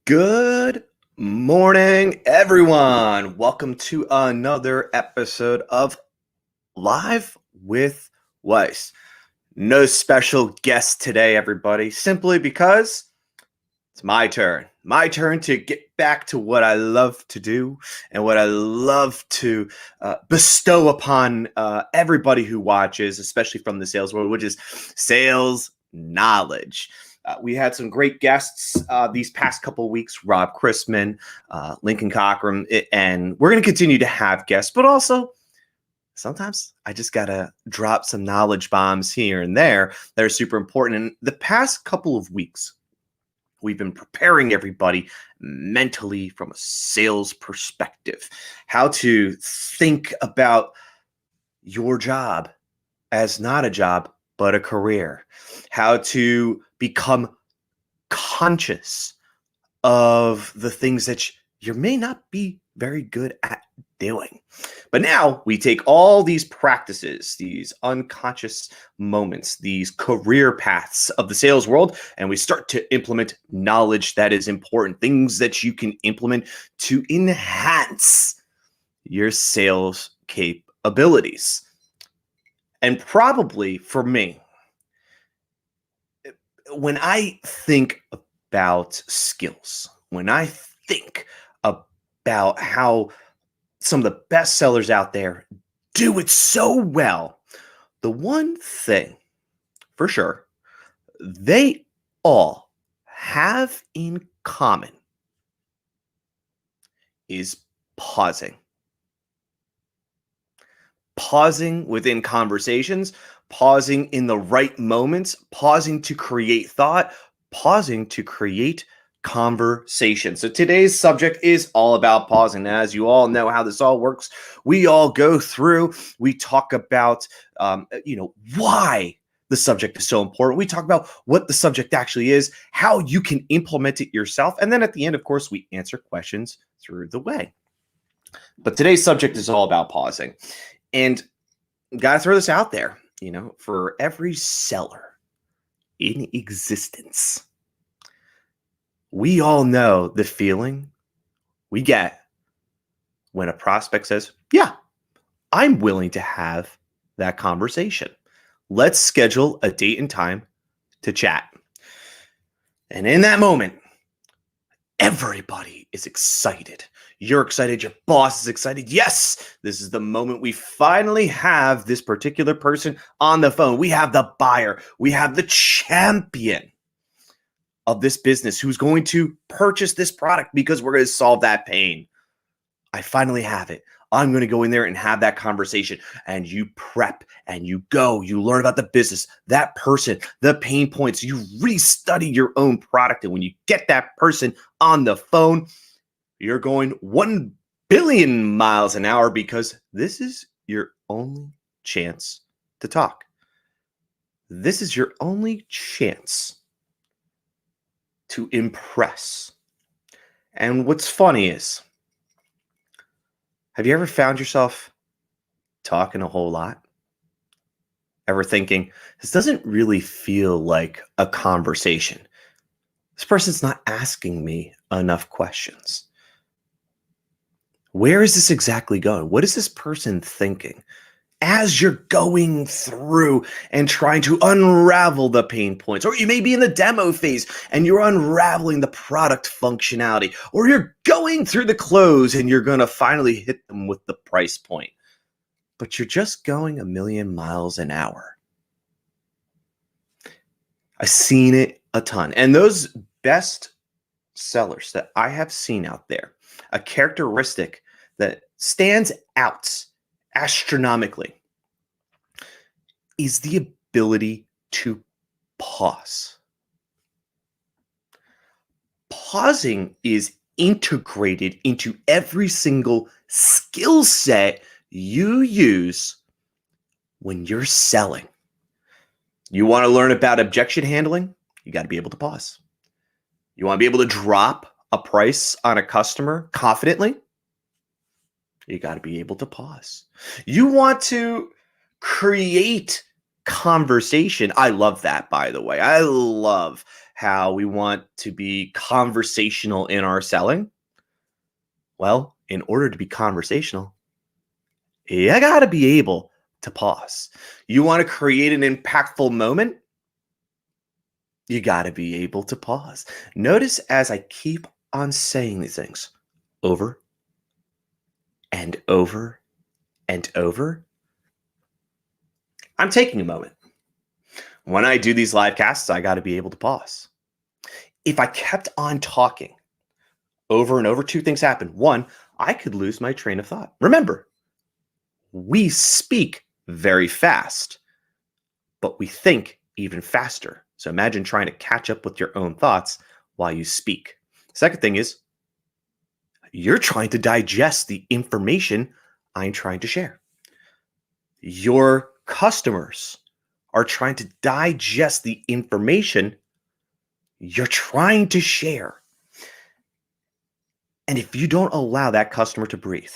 Good morning, everyone. Welcome to another episode of Live with Weiss. No special guest today, everybody, simply because it's my turn. My turn to get back to what I love to do and what I love to bestow upon everybody who watches, especially from the sales world, which is sales knowledge. We had some great guests these past couple of weeks, Rob Chrisman, Lincoln Cochran, and we're going to continue to have guests, but also sometimes I just got to drop some knowledge bombs here and there that are super important. And the past couple of weeks, we've been preparing everybody mentally from a sales perspective, how to think about your job as not a job, but a career, how to become conscious of the things that you may not be very good at doing. But now we take all these practices, these unconscious moments, these career paths of the sales world, and we start to implement knowledge that is important, things that you can implement to enhance your sales capabilities. And probably for me, when I think about skills, when I think about how some of the best sellers out there do it so well, the one thing for sure they all have in common is pausing. Pausing within conversations, pausing in the right moments, pausing to create thought, pausing to create conversation. So today's subject is all about pausing. As you all know how this all works, we all go through, we talk about, why the subject is so important. We talk about what the subject actually is, how you can implement it yourself. And then at the end, of course, we answer questions through the way. But today's subject is all about pausing. And gotta throw this out there, for every seller in existence, we all know the feeling we get when a prospect says, yeah, I'm willing to have that conversation. Let's schedule a date and time to chat. And in that moment, everybody is excited. You're excited. Your boss is excited. Yes, this is the moment we finally have this particular person on the phone. We have the buyer. We have the champion of this business who's going to purchase this product because we're going to solve that pain. I finally have it. I'm going to go in there and have that conversation. And you prep and you go, you learn about the business, that person, the pain points. You restudy your own product. And when you get that person on the phone, you're going 1 billion miles an hour because this is your only chance to talk. This is your only chance to impress. And what's funny is, have you ever found yourself talking a whole lot? Ever thinking, this doesn't really feel like a conversation. This person's not asking me enough questions. Where is this exactly going? What is this person thinking? As you're going through and trying to unravel the pain points, or you may be in the demo phase and you're unraveling the product functionality, or you're going through the close and you're going to finally hit them with the price point, but you're just going 1 million miles an hour. I've seen it a ton. And those best sellers that I have seen out there, a characteristic that stands out astronomically is the ability to pause. Pausing is integrated into every single skill set you use when you're selling. You want to learn about objection handling? You got to be able to pause. You want to be able to drop a price on a customer confidently? You got to be able to pause. You want to create conversation. I love that, by the way. I love how we want to be conversational in our selling. Well, in order to be conversational, you got to be able to pause. You want to create an impactful moment? You got to be able to pause. Notice as I keep on saying these things over and over and over, I'm taking a moment. When I do these live casts, I got to be able to pause. If I kept on talking over and over, two things happen. One, I could lose my train of thought. Remember, we speak very fast, but we think even faster. So imagine trying to catch up with your own thoughts while you speak. Second thing is, you're trying to digest the information I'm trying to share. Your customers are trying to digest the information you're trying to share. And if you don't allow that customer to breathe,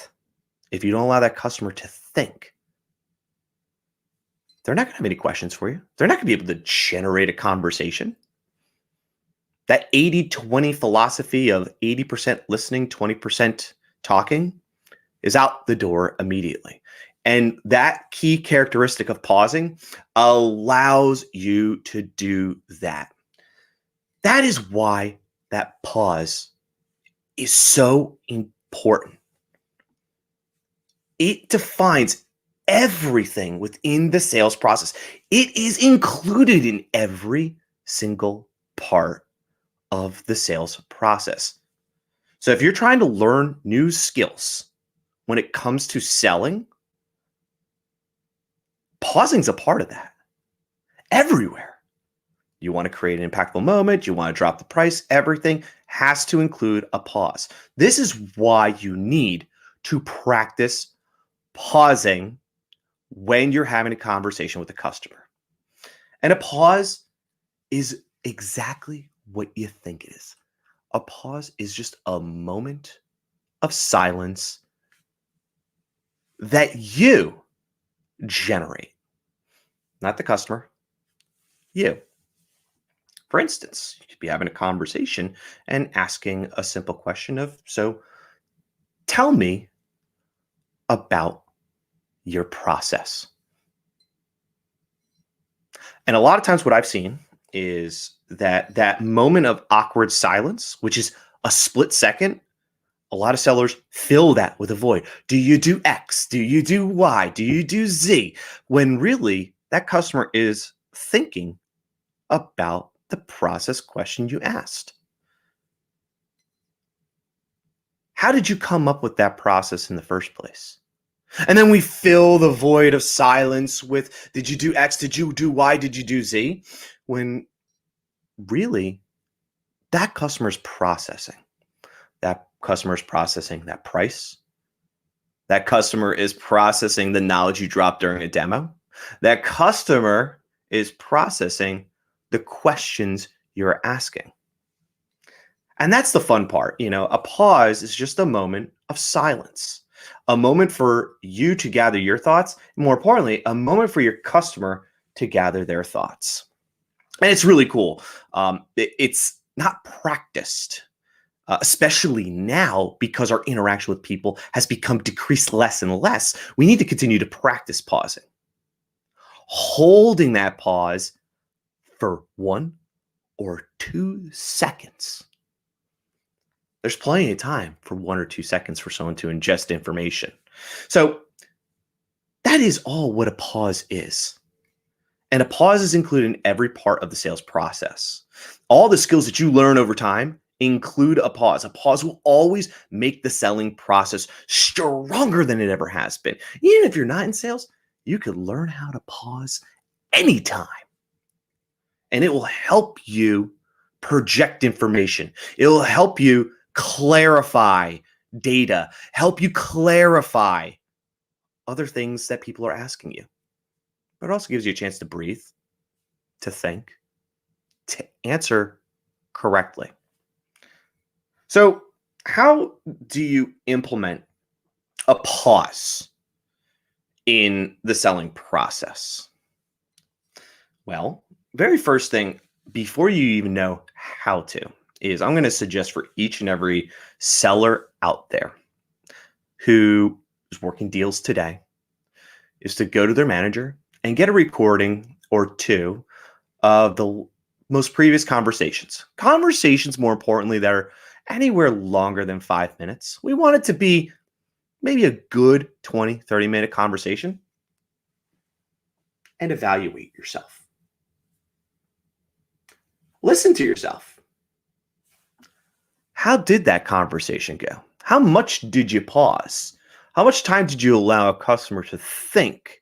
if you don't allow that customer to think, they're not going to have any questions for you. They're not going to be able to generate a conversation. That 80-20 philosophy of 80% listening, 20% talking is out the door immediately. And that key characteristic of pausing allows you to do that. That is why that pause is so important. It defines everything within the sales process. It is included in every single part of the sales process. So if you're trying to learn new skills when it comes to selling, pausing is a part of that. Everywhere. You want to create an impactful moment, you want to drop the price, everything has to include a pause. This is why you need to practice pausing when you're having a conversation with a customer. And a pause is exactly what you think it is. A pause is just a moment of silence that you generate, not the customer, you. For instance, you could be having a conversation and asking a simple question of, so tell me about your process. And a lot of times what I've seen is that moment of awkward silence, which is a split second, a lot of sellers fill that with a void. Do you do X? Do you do Y? Do you do Z? When really that customer is thinking about the process question you asked. How did you come up with that process in the first place? And then we fill the void of silence with, did you do X? Did you do Y? Did you do Z? When really that customer's processing. That customer is processing that price. That customer is processing the knowledge you dropped during a demo. That customer is processing the questions you're asking. And that's the fun part. A pause is just a moment of silence, a moment for you to gather your thoughts, and more importantly, a moment for your customer to gather their thoughts. And it's really cool. It's not practiced, especially now because our interaction with people has become decreased less and less. We need to continue to practice pausing, holding that pause for 1 or 2 seconds. There's plenty of time for 1 or 2 seconds for someone to ingest information. So that is all what a pause is. And a pause is included in every part of the sales process. All the skills that you learn over time include a pause. A pause will always make the selling process stronger than it ever has been. Even if you're not in sales, you could learn how to pause anytime. And it will help you project information. It will help you clarify data, help you clarify other things that people are asking you. But it also gives you a chance to breathe, to think, to answer correctly. So, how do you implement a pause in the selling process? Well, very first thing before you even know how to, is I'm going to suggest for each and every seller out there who is working deals today is to go to their manager and get a recording or two of the most previous conversations. Conversations, more importantly, that are anywhere longer than 5 minutes. We want it to be maybe a good 20, 30-minute conversation, and evaluate yourself. Listen to yourself. How did that conversation go? How much did you pause? How much time did you allow a customer to think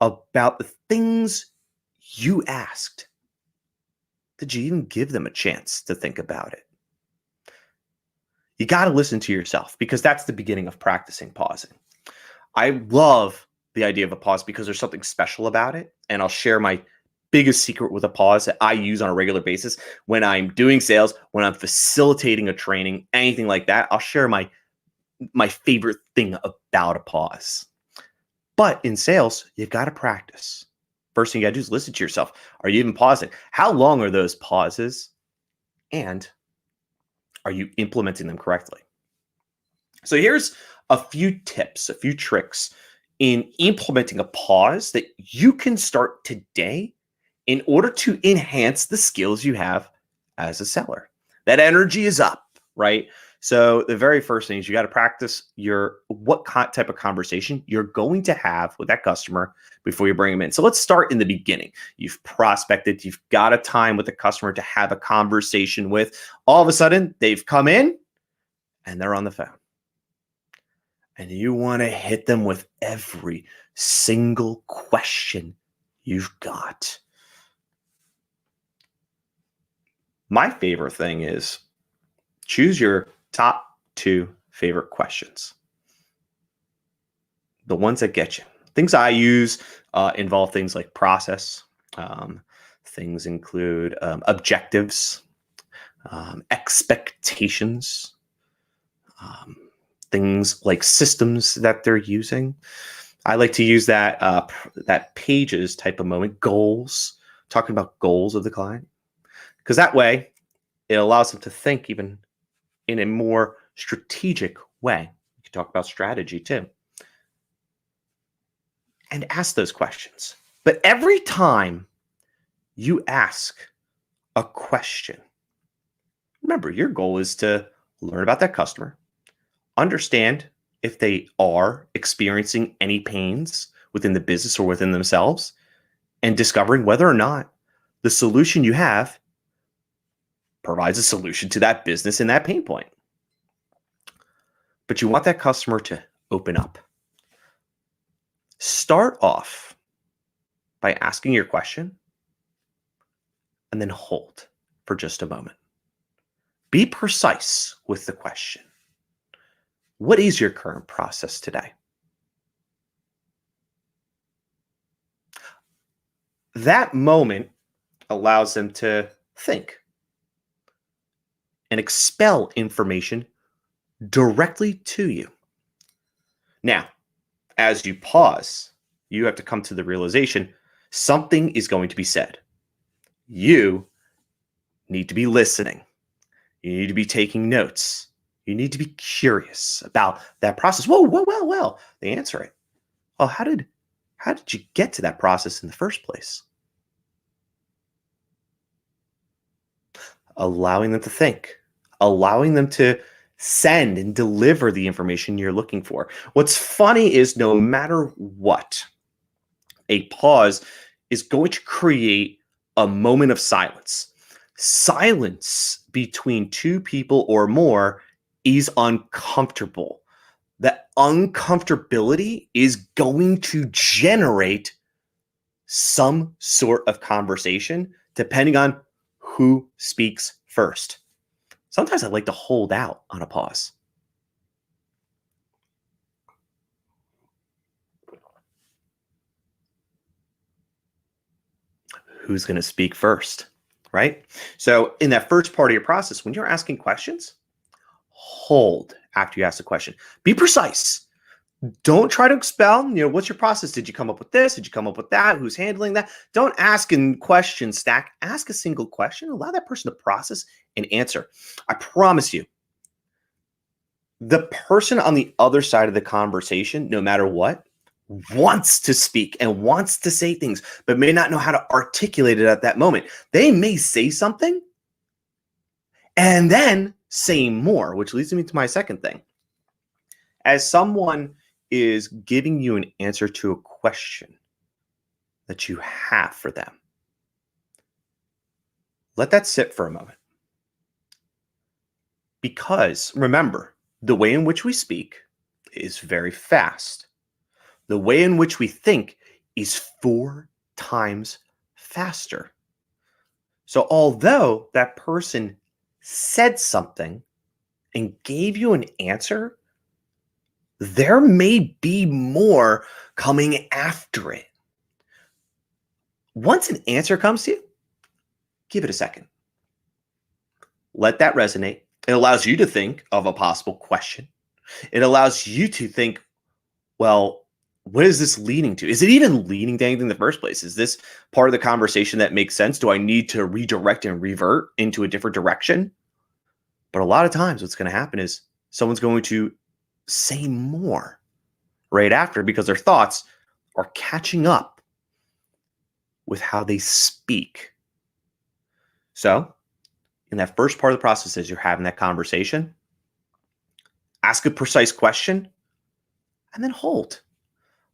about the things you asked? Did you even give them a chance to think about it? You got to listen to yourself because that's the beginning of practicing pausing. I love the idea of a pause because there's something special about it. And I'll share my biggest secret with a pause that I use on a regular basis when I'm doing sales, when I'm facilitating a training, anything like that. I'll share my favorite thing about a pause. But in sales, you got to practice. First thing you got to do is listen to yourself. Are you even pausing? How long are those pauses? And are you implementing them correctly? So here's a few tips, a few tricks in implementing a pause that you can start today in order to enhance the skills you have as a seller. That energy is up, right? So the very first thing is you got to practice what type of conversation you're going to have with that customer before you bring them in. So let's start in the beginning. You've prospected, you've got a time with the customer to have a conversation with. All of a sudden, they've come in and they're on the phone. And you want to hit them with every single question you've got. My favorite thing is choose your top 2 favorite questions. The ones that get you. Things I use involve things like process. Things include objectives, expectations, things like systems that they're using. I like to use that pages type of moment, goals, talking about goals of the client, because that way it allows them to think even in a more strategic way. You can talk about strategy too. And ask those questions. But every time you ask a question, remember, your goal is to learn about that customer, understand if they are experiencing any pains within the business or within themselves, and discovering whether or not the solution you have provides a solution to that business and that pain point. But you want that customer to open up. Start off by asking your question and then hold for just a moment. Be precise with the question. What is your current process today? That moment allows them to think and expel information directly to you. Now, as you pause, you have to come to the realization something is going to be said. You need to be listening. You need to be taking notes. You need to be curious about that process. Well. They answer it. Well, how did you get to that process in the first place? Allowing them to think, allowing them to send and deliver the information you're looking for. What's funny is no matter what, a pause is going to create a moment of silence. Silence between 2 people or more is uncomfortable. That uncomfortability is going to generate some sort of conversation depending on who speaks first. Sometimes I like to hold out on a pause. Who's going to speak first, right? So in that first part of your process, when you're asking questions, hold after you ask the question. Be precise. Don't try to expel, what's your process? Did you come up with this? Did you come up with that? Who's handling that? Don't ask in question stack. Ask a single question. Allow that person to process and answer. I promise you, the person on the other side of the conversation, no matter what, wants to speak and wants to say things, but may not know how to articulate it at that moment. They may say something and then say more, which leads me to my second thing. As someone is giving you an answer to a question that you have for them, let that sit for a moment. Because remember, the way in which we speak is very fast. The way in which we think is 4 times faster. So although that person said something and gave you an answer, there may be more coming after it. Once an answer comes to you, give it a second. Let that resonate. It allows you to think of a possible question. It allows you to think, well, what is this leading to? Is it even leading to anything in the first place? Is this part of the conversation that makes sense? Do I need to redirect and revert into a different direction? But a lot of times what's going to happen is someone's going to say more right after because their thoughts are catching up with how they speak. So in that first part of the process, as you're having that conversation, ask a precise question and then hold.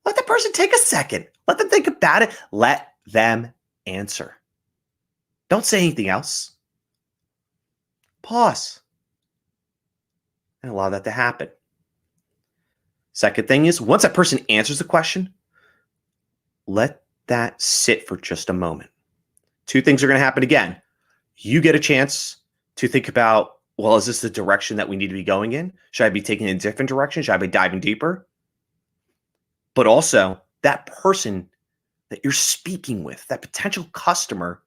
Let the person take a second. Let them think about it. Let them answer. Don't say anything else. Pause and allow that to happen. Second thing is, once that person answers the question, let that sit for just a moment. 2 things are going to happen again. You get a chance to think about, well, is this the direction that we need to be going in? Should I be taking a different direction? Should I be diving deeper? But also, that person that you're speaking with, that potential customer,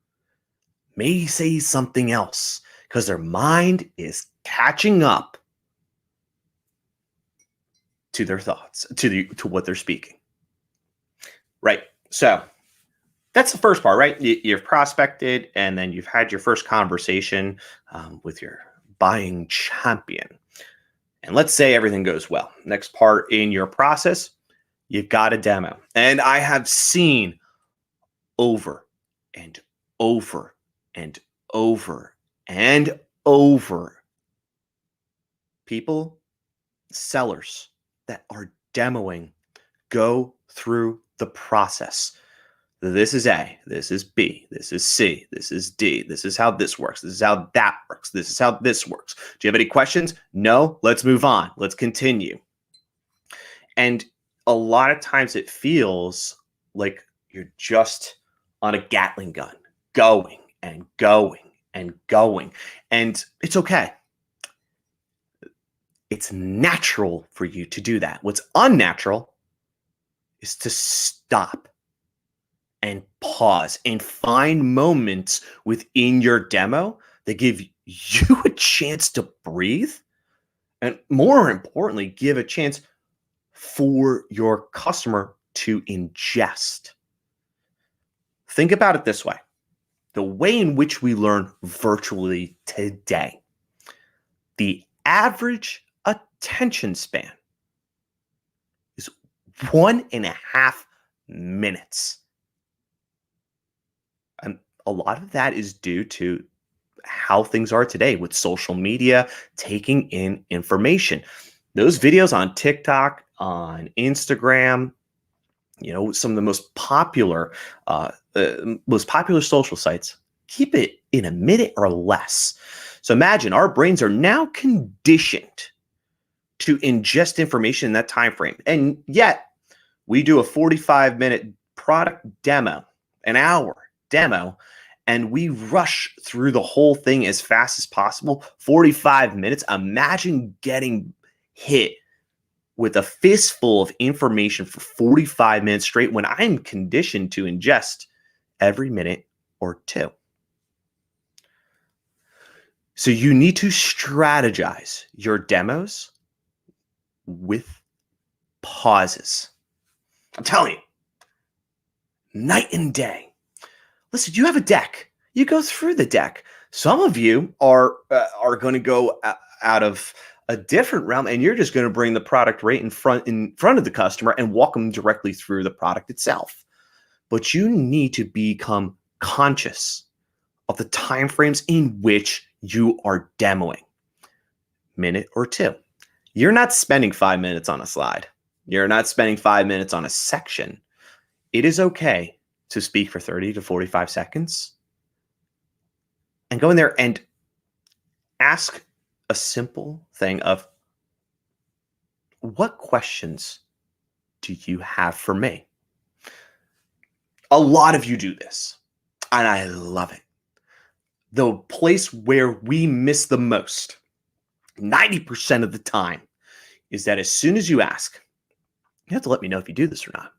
may say something else because their mind is catching up to their thoughts, to what they're speaking. Right. So that's the first part, right? You've prospected and then you've had your first conversation with your buying champion. And let's say everything goes well. Next part in your process, you've got a demo. And I have seen over and over and over and over people, sellers that are demoing go through the process. This is A, this is B, this is C, this is D, this is how this works, this is how that works, this is how this works. Do you have any questions? No? Let's move on. Let's continue. And a lot of times it feels like you're just on a Gatling gun, going and going and going. And it's okay. It's natural for you to do that. What's unnatural is to stop and pause and find moments within your demo that give you a chance to breathe. And more importantly, give a chance for your customer to ingest. Think about it this way. The way in which we learn virtually today, the average attention span is 1.5 minutes. And a lot of that is due to how things are today with social media, taking in information. Those videos on TikTok, on Instagram, some of the most popular social sites, keep it in a minute or less. So imagine our brains are now conditioned to ingest information in that time frame. And yet we do a 45-minute product demo, an hour demo, and we rush through the whole thing as fast as possible. 45 minutes. Imagine getting hit with a fistful of information for 45 minutes straight when I'm conditioned to ingest every minute or 2. So you need to strategize your demos with pauses. I'm telling you, night and day. Listen, you have a deck. You go through the deck. Some of you are going to go out of a different realm, and you're just going to bring the product right in front of the customer and walk them directly through the product itself. But you need to become conscious of the timeframes in which you are demoing. Minute or two. You're not spending 5 minutes on a slide. You're not spending 5 minutes on a section. It is okay to speak for 30 to 45 seconds and go in there and ask a simple thing of, what questions do you have for me? A lot of you do this, and I love it. The place where we miss the most, 90% of the time, is that as soon as you ask, you have to let me know if you do this or not.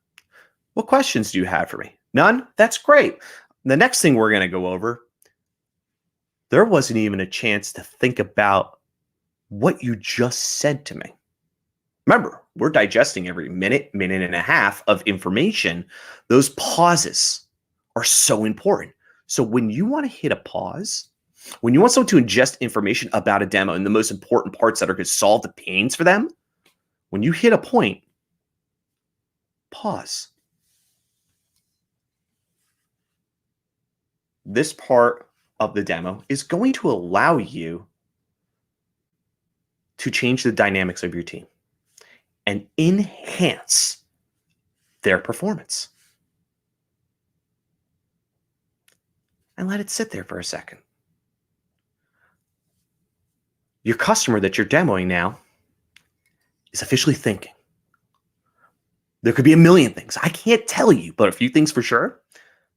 What questions do you have for me? None? That's great. The next thing we're going to go over, there wasn't even a chance to think about what you just said to me. Remember, we're digesting every minute, minute and a half of information. Those pauses are so important. So when you want to hit a pause, when you want someone to ingest information about a demo and the most important parts that are going to solve the pains for them, when you hit a point, pause. This part of the demo is going to allow you to change the dynamics of your team and enhance their performance. And let it sit there for a second. Your customer that you're demoing now is officially thinking. There could be a million things. I can't tell you, but a few things for sure.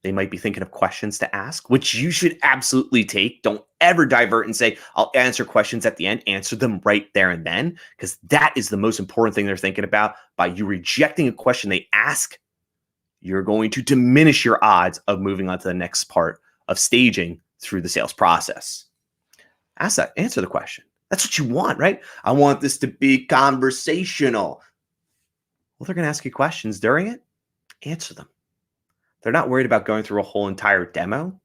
They might be thinking of questions to ask, which you should absolutely take. Don't ever divert and say, I'll answer questions at the end. Answer them right there and then, because that is the most important thing they're thinking about. By you rejecting a question they ask, you're going to diminish your odds of moving on to the next part of staging through the sales process. Answer the question. That's what you want, right? I want this to be conversational. Well, they're going to ask you questions during it. Answer them. They're not worried about going through a whole entire demo.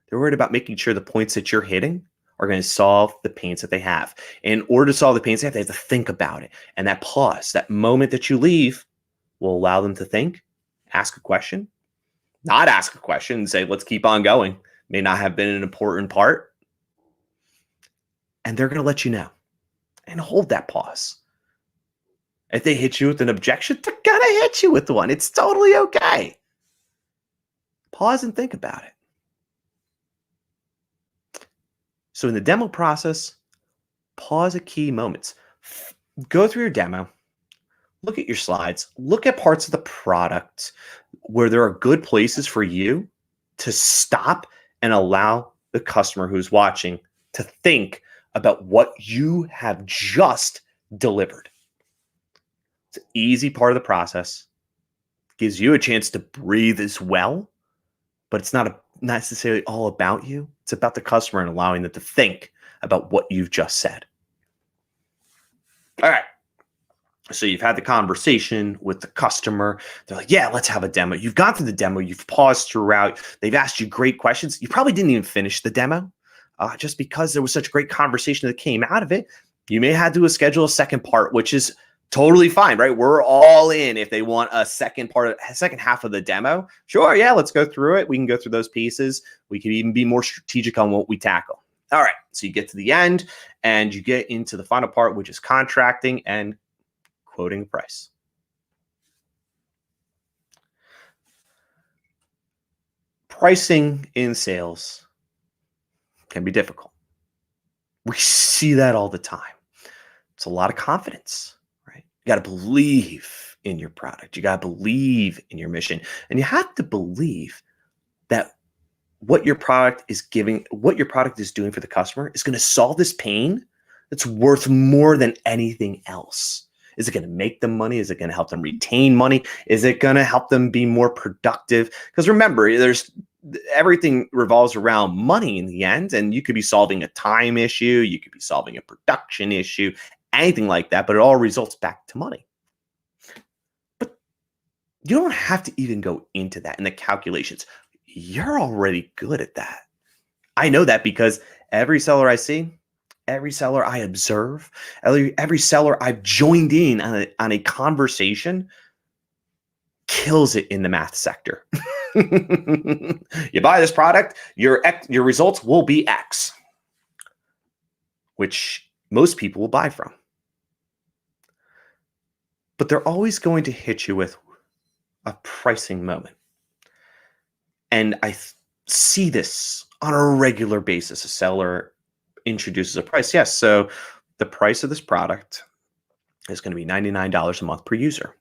They're worried about making sure the points that you're hitting are going to solve the pains that they have. In order to solve the pains they have to think about it. And that pause, that moment that you leave, will allow them to think, ask a question, not ask a question and say, let's keep on going. May not have been an important part. And they're going to let you know. And hold that pause. If they hit you with an objection, they're going to hit you with one. It's totally okay. Pause and think about it. So in the demo process, pause at key moments. Go through your demo. Look at your slides. Look at parts of the product where there are good places for you to stop and allow the customer who's watching to think about what you have just delivered. It's an easy part of the process. Gives you a chance to breathe as well. But it's not necessarily all about you. It's about the customer and allowing them to think about what you've just said. All right. So you've had the conversation with the customer. They're like, yeah, let's have a demo. You've gone through the demo. You've paused throughout. They've asked you great questions. You probably didn't even finish the demo just because there was such great conversation that came out of it. You may have to schedule a second part, which is totally fine, right? We're all in if they want a second half of the demo. Sure, yeah, let's go through it. We can go through those pieces. We can even be more strategic on what we tackle. All right, so you get to the end and you get into the final part, which is contracting and quoting a price. Pricing in sales can be difficult. We see that all the time. It's a lot of confidence. You got to believe in your product. You got to believe in your mission. And you have to believe that what your product is doing for the customer is going to solve this pain that's worth more than anything else. Is it going to make them money? Is it going to help them retain money? Is it going to help them be more productive? Because remember, everything revolves around money in the end. And you could be solving a time issue. You could be solving a production issue. Anything like that, but it all results back to money. You don't have to even go into that in the calculations. You're already good at that. I know that because every seller I see, every seller I observe, every seller I've joined in on a conversation kills it in the math sector. You buy this product, your results will be X, which most people will buy from. But they're always going to hit you with a pricing moment. And I see this on a regular basis. A seller introduces a price. Yes, so the price of this product is going to be $99 a month per user.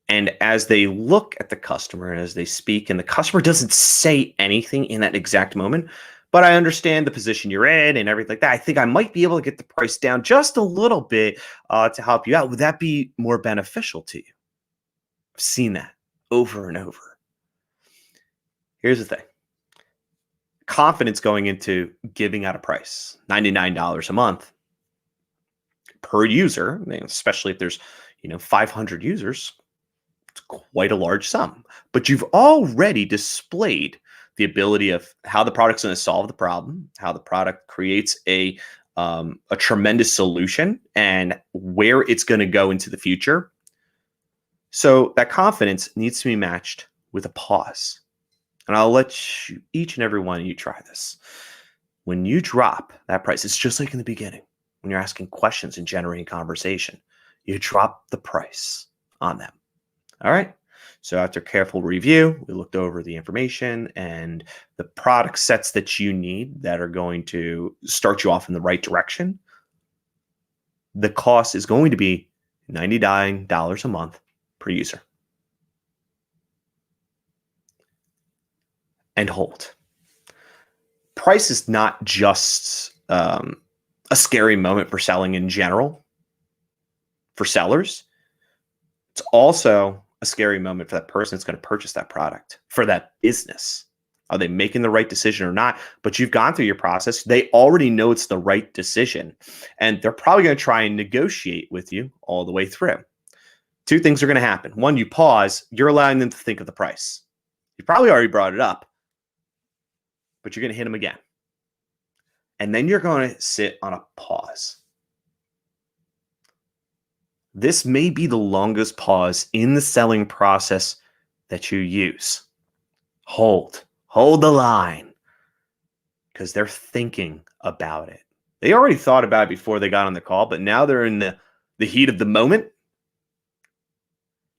And as they look at the customer and as they speak, and the customer doesn't say anything in that exact moment, but I understand the position you're in and everything like that. I think I might be able to get the price down just a little bit to help you out. Would that be more beneficial to you? I've seen that over and over. Here's the thing. Confidence going into giving out a price, $99 a month per user, especially if there's 500 users, it's quite a large sum. But you've already displayed the ability of how the product's going to solve the problem, how the product creates a tremendous solution, and where it's going to go into the future. So that confidence needs to be matched with a pause. And I'll let you, each and every one of you, try this. When you drop that price, it's just like in the beginning, when you're asking questions and generating conversation, you drop the price on them. All right. So after careful review, we looked over the information and the product sets that you need that are going to start you off in the right direction. The cost is going to be $99 a month per user. And hold. Price is not just a scary moment for selling in general, for sellers. It's also a scary moment for that person that's going to purchase that product, for that business. Are they making the right decision or not? But you've gone through your process. They already know it's the right decision. And they're probably going to try and negotiate with you all the way through. Two things are going to happen. One, you pause. You're allowing them to think of the price. You probably already brought it up, but you're going to hit them again. And then you're going to sit on a pause. This may be the longest pause in the selling process that you use. Hold the line, because they're thinking about it. They already thought about it before they got on the call, but now they're in the heat of the moment.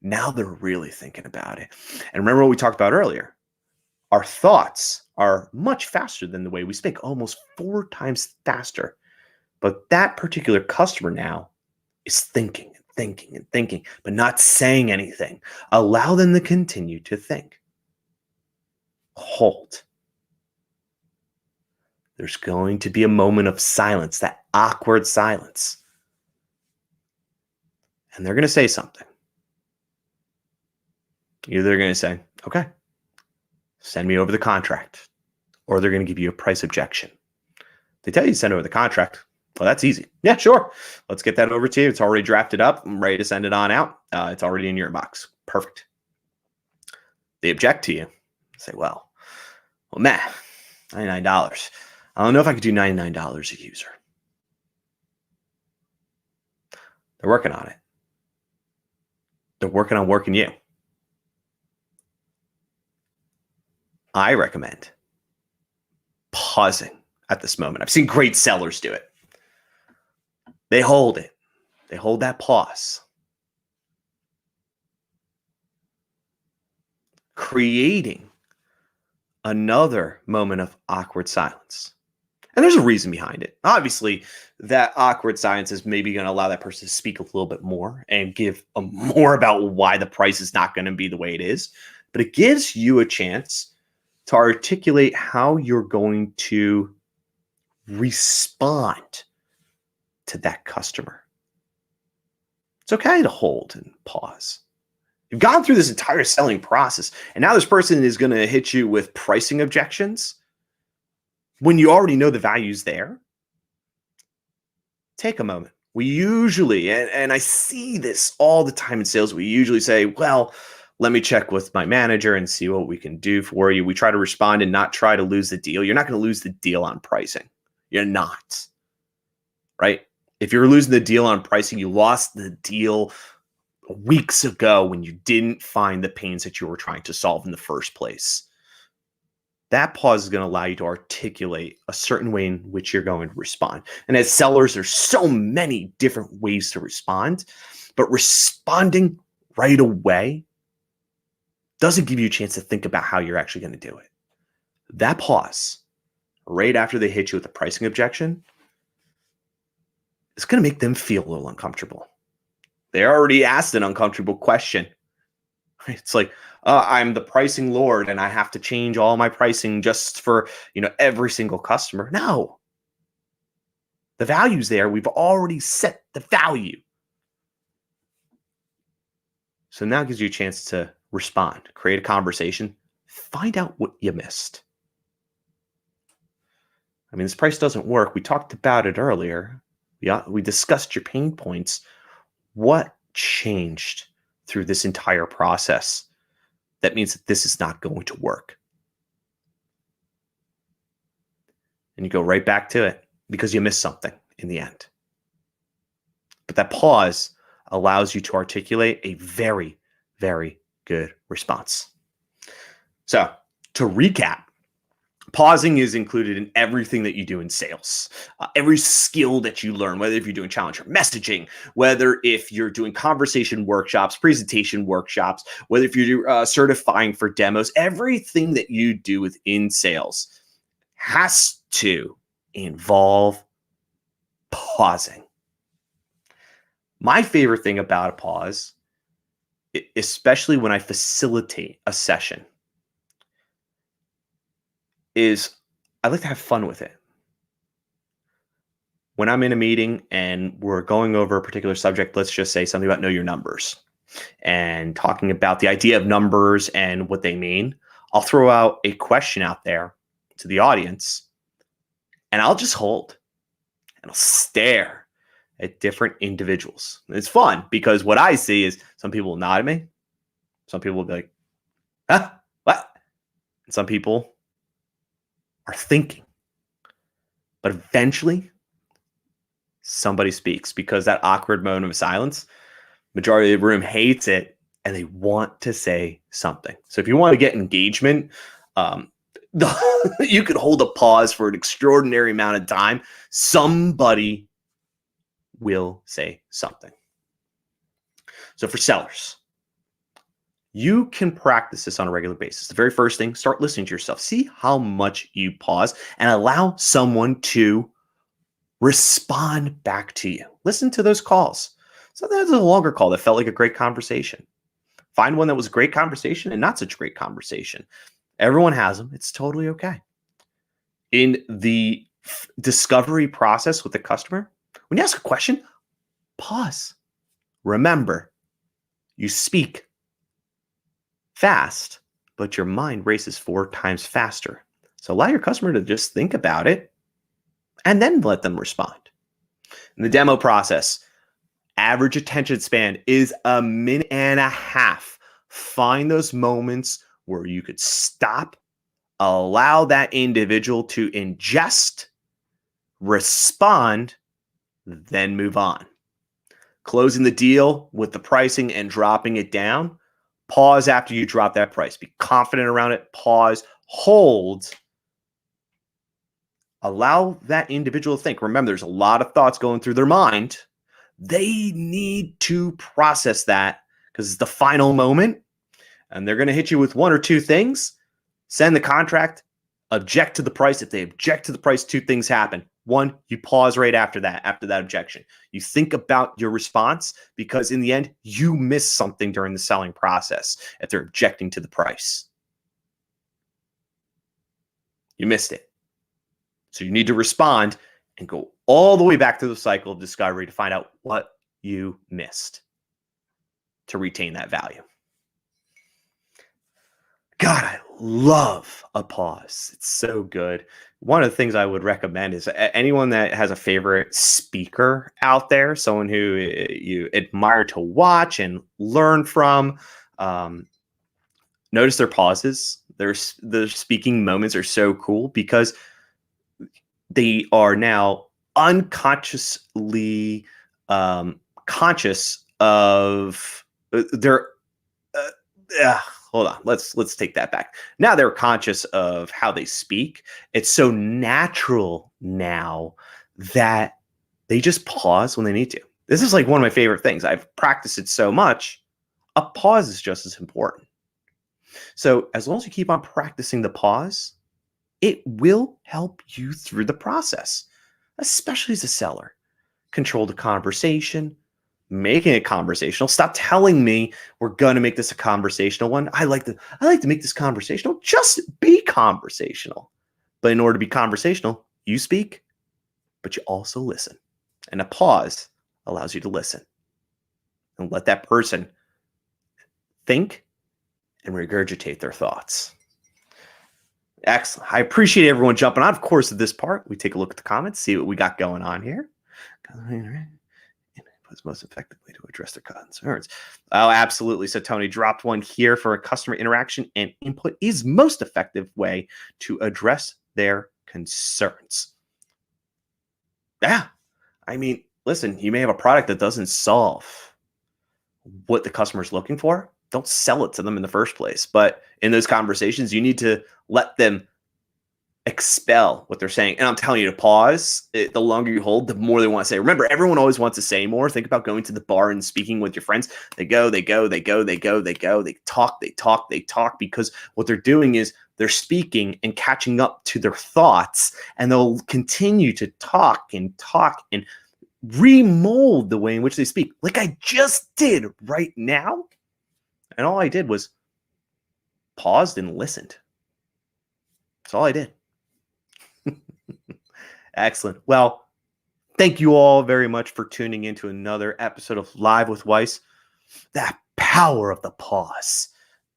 Now they're really thinking about it. And remember what we talked about earlier. Our thoughts are much faster than the way we speak, almost 4 times faster. But that particular customer now is thinking, but not saying anything. Allow them to continue to think. Hold. There's going to be a moment of silence, that awkward silence. And they're going to say something. Either they're going to say, okay, send me over the contract, or they're going to give you a price objection. They tell you to send over the contract. Well, that's easy. Yeah, sure. Let's get that over to you. It's already drafted up. I'm ready to send it on out. It's already in your inbox. Perfect. They object to you. Say, well, Matt, $99. I don't know if I could do $99 a user. They're working on it. They're working on working you. I recommend pausing at this moment. I've seen great sellers do it. They hold it. They hold that pause. Creating another moment of awkward silence. And there's a reason behind it. Obviously, that awkward silence is maybe going to allow that person to speak a little bit more and give more about why the price is not going to be the way it is. But it gives you a chance to articulate how you're going to respond to that customer. It's okay to hold and pause. You've gone through this entire selling process, and now this person is going to hit you with pricing objections when you already know the value's there. Take a moment, We usually, and I see this all the time in sales, we usually say, well, let me check with my manager and see what we can do for you. We try to respond and not try to lose the deal. You're not going to lose the deal on pricing. You're not, right? If you're losing the deal on pricing, you lost the deal weeks ago when you didn't find the pains that you were trying to solve in the first place. That pause is going to allow you to articulate a certain way in which you're going to respond. And as sellers, there's so many different ways to respond, but responding right away doesn't give you a chance to think about how you're actually going to do it. That pause right after they hit you with a pricing objection is going to make them feel a little uncomfortable. They already asked an uncomfortable question. It's like, I'm the pricing lord and I have to change all my pricing just for, every single customer. No. The value's there. We've already set the value. So now it gives you a chance to respond, create a conversation, find out what you missed. I mean, this price doesn't work. We talked about it earlier. We discussed your pain points. What changed through this entire process that means that this is not going to work? And you go right back to it because you missed something in the end. But that pause allows you to articulate a very, very good response. So to recap, pausing is included in everything that you do in sales. Every skill that you learn, whether if you're doing challenger messaging, whether if you're doing conversation workshops, presentation workshops, whether if you're certifying for demos, everything that you do within sales has to involve pausing. My favorite thing about a pause, especially when I facilitate a session, is I like to have fun with it. When I'm in a meeting and we're going over a particular subject, let's just say something about know your numbers and talking about the idea of numbers and what they mean, I'll throw out a question out there to the audience and I'll just hold and I'll stare at different individuals. It's fun because what I see is some people will nod at me. Some people will be like, huh, what? And some people are thinking. But eventually, somebody speaks because that awkward moment of silence, majority of the room hates it and they want to say something. So if you want to get engagement, you could hold a pause for an extraordinary amount of time. Somebody will say something. So for sellers, you can practice this on a regular basis. The very first thing, start listening to yourself. See how much you pause and allow someone to respond back to you. Listen to those calls. Sometimes it's a longer call that felt like a great conversation. Find one that was a great conversation and not such a great conversation. Everyone has them. It's totally okay. In the discovery process with the customer, when you ask a question, pause. Remember, you speak fast, but your mind races 4 times faster. So allow your customer to just think about it and then let them respond. In the demo process, average attention span is 1.5 minutes. Find those moments where you could stop, allow that individual to ingest, respond, then move on. Closing the deal with the pricing and dropping it down. Pause after you drop that price. Be confident around it. Pause, hold. Allow that individual to think. Remember, there's a lot of thoughts going through their mind. They need to process that because it's the final moment and they're going to hit you with 1 or 2 things. Send the contract, object to the price. If they object to the price, 2 things happen. 1, you pause right after that objection. You think about your response because in the end, you missed something during the selling process if they're objecting to the price. You missed it. So you need to respond and go all the way back to the cycle of discovery to find out what you missed to retain that value. God, I love a pause. It's so good. one of the things I would recommend is anyone that has a favorite speaker out there, someone who you admire to watch and learn from. Um, Notice their pauses. Their speaking moments are so cool because they are now unconsciously conscious of their. Uh, Hold on. Let's take that back. Now they're conscious of how they speak. It's so natural now that they just pause when they need to. This is like one of my favorite things. I've practiced it so much. A pause is just as important. So as long as you keep on practicing the pause, it will help you through the process, especially as a seller. Control the conversation, making it conversational. Stop telling me we're going to make this a conversational one. I like to make this conversational. Just be conversational. But in order to be conversational, you speak, but you also listen. And a pause allows you to listen and let that person think and regurgitate their thoughts. Excellent. I appreciate everyone jumping on. Of course, at this part, we take a look at the comments, see what we got going on here. What's most effective way to address their concerns? Oh, absolutely. So Tony dropped one here for a customer interaction and input is most effective way to address their concerns. Yeah. I mean, listen, you may have a product that doesn't solve what the customer's looking for. Don't sell it to them in the first place. But in those conversations, you need to let them expel what they're saying. And I'm telling you to pause. The longer you hold, the more they want to say. Remember, everyone always wants to say more. Think about going to the bar and speaking with your friends. They talk because what they're doing is they're speaking and catching up to their thoughts, and they'll continue to talk and remold the way in which they speak, like I just did right now. And all I did was paused and listened. That's all I did. Excellent. Well, thank you all very much for tuning into another episode of Live with Weiss. That power of the pause.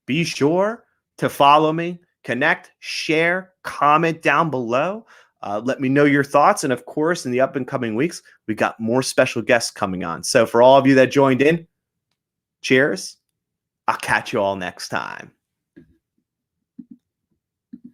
Be sure to follow me, connect, share, comment down below. Let me know your thoughts. And of course, in the up and coming weeks, we got more special guests coming on. So for all of you that joined in, cheers. I'll catch you all next time.